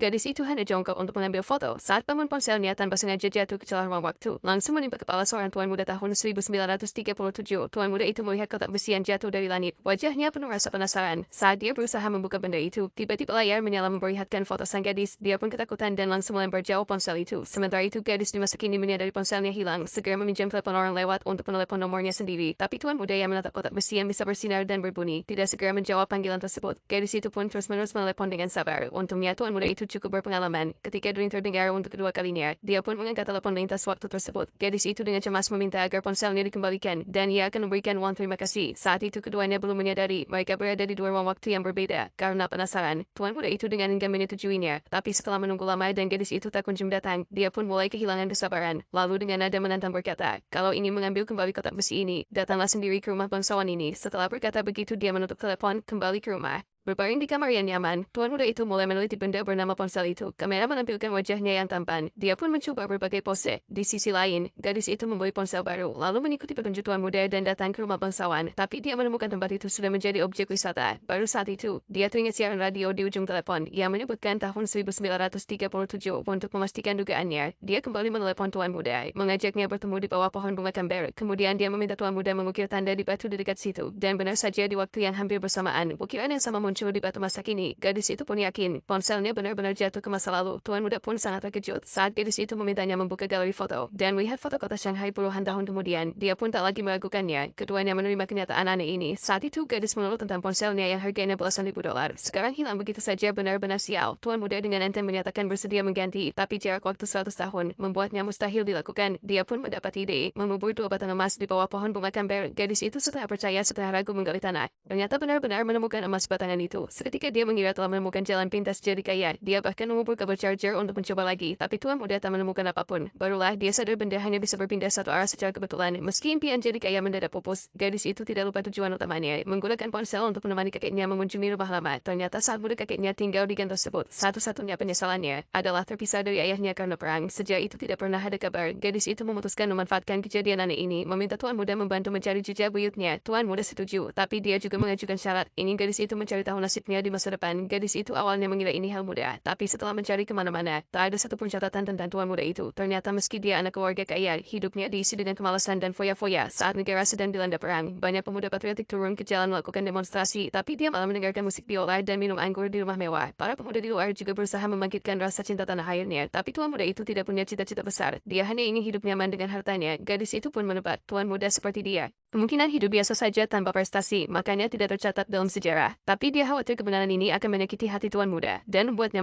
Gadis itu hanya jongkok untuk mengambil foto saat paman ponselnya tanpa sengaja jatuh ke celah ruang waktu, langsung menimpa kepala seorang tuan muda tahun 1937. Tuan muda itu melihat kotak besi yang jatuh dari langit. Wajahnya penuh rasa penasaran. Saat dia berusaha membuka benda itu, tiba-tiba layar menyala memperlihatkan foto sang gadis. Dia pun ketakutan dan langsung melempar jauh ponsel itu. Sementara itu, gadis di masa kini menyadari ponselnya hilang, segera meminjam telepon orang lewat untuk menelepon nomornya sendiri. Tapi tuan muda yang menatap kotak besi yang bisa bersinar dan berbunyi, tidak segera menjawab panggilan tersebut. Gadis itu pun terus-menerus menelepon dengan sabar. Untungnya tuan muda itu cukup berpengalaman. Ketika dering terdengar untuk kedua kalinya, dia pun mengangkat telepon lintas waktu tersebut. Gadis itu dengan cemas meminta agar ponselnya dikembalikan, dan ia akan memberikan uang terima kasih. Saat itu keduanya belum menyadari mereka berada di dua ruang waktu yang berbeda. Karena penasaran, tuan muda itu dengan enggan menyetujuinya. Tapi setelah menunggu lama dan gadis itu tak kunjung datang, dia pun mulai kehilangan kesabaran. Lalu dengan nada menantang berkata, "Kalau ingin mengambil kembali kotak besi ini, datanglah sendiri ke rumah bangsawan ini." Setelah berkata begitu, dia menutup telepon, kembali ke rumah. Berbaring di kamar yang nyaman, tuan muda itu mulai meneliti benda bernama ponsel itu. Kamera menampilkan wajahnya yang tampan. Dia pun mencoba berbagai pose. Di sisi lain, gadis itu membeli ponsel baru, lalu mengikuti petunjuk tuan muda dan datang ke rumah bangsawan. Tapi dia menemukan tempat itu sudah menjadi objek wisata. Baru saat itu, dia teringat siaran radio di ujung telepon yang menyebutkan tahun 1937. Untuk memastikan dugaannya, dia kembali menelepon tuan muda, mengajaknya bertemu di bawah pohon bunga kamber. Kemudian dia meminta tuan muda mengukir tanda di batu di dekat situ. Dan benar saja di waktu yang hampir bersamaan, ukiran yang sama muncul di batu masa kini. Gadis itu pun yakin ponselnya benar-benar jatuh ke masa lalu. Tuan muda pun sangat terkejut saat gadis itu memintanya membuka galeri foto dan melihat foto kota Shanghai puluhan tahun kemudian. Dia pun tak lagi meragukannya. Keduanya menerima kenyataan aneh ini. Saat itu gadis mengeluh tentang ponselnya yang harganya belasan ribu dolar. Sekarang hilang begitu saja, benar-benar sial. Tuan muda dengan enteng menyatakan bersedia mengganti, tapi jarak waktu 100 tahun membuatnya mustahil dilakukan. Dia pun mendapat ide mengubur 2 batang emas di bawah pohon bunga kamber. Gadis itu setelah percaya, setelah ragu menggali tanah, ternyata benar-benar menemukan emas batangan itu. Seketika dia mengira telah menemukan jalan pintas jadi kaya. Dia bahkan mengubur kabel charger untuk mencoba lagi, tapi tuan muda tak menemukan apapun. Barulah dia sadar benda hanya bisa berpindah satu arah secara kebetulan. Meski impian jadi kaya mendadak pupus, gadis itu tidak lupa tujuan utamanya, menggunakan ponsel untuk menemani kakeknya mengunjungi rumah lama. Ternyata saat muda kakeknya tinggal di gang tersebut, satu-satunya penyesalannya adalah terpisah dari ayahnya karena perang. Sejak itu tidak pernah ada kabar. Gadis itu memutuskan memanfaatkan kejadian aneh ini, meminta tuan muda membantu mencari jejak buyutnya. Tuan muda setuju, tapi dia juga mengajukan syarat. Ingin gadis itu mencari tahu nasibnya di masa depan. Gadis itu awalnya mengira ini hal mudah, tapi setelah mencari kemana-mana, tak ada satupun catatan tentang tuan muda itu. Ternyata meski dia anak keluarga kaya, hidupnya diisi dengan kemalasan dan foya-foya. Saat negara sedang dilanda perang, banyak pemuda patriotik turun ke jalan melakukan demonstrasi, tapi dia malah mendengarkan musik biola dan minum anggur di rumah mewah. Para pemuda di luar juga berusaha membangkitkan rasa cinta tanah airnya, tapi tuan muda itu tidak punya cita-cita besar. Dia hanya ingin hidup nyaman dengan hartanya. Gadis itu pun menebak, tuan muda seperti dia kemungkinan hidup biasa saja tanpa prestasi, makanya tidak tercatat dalam sejarah. Tapi dia khawatir kebenaran ini akan menyakiti hati tuan muda dan membuatnya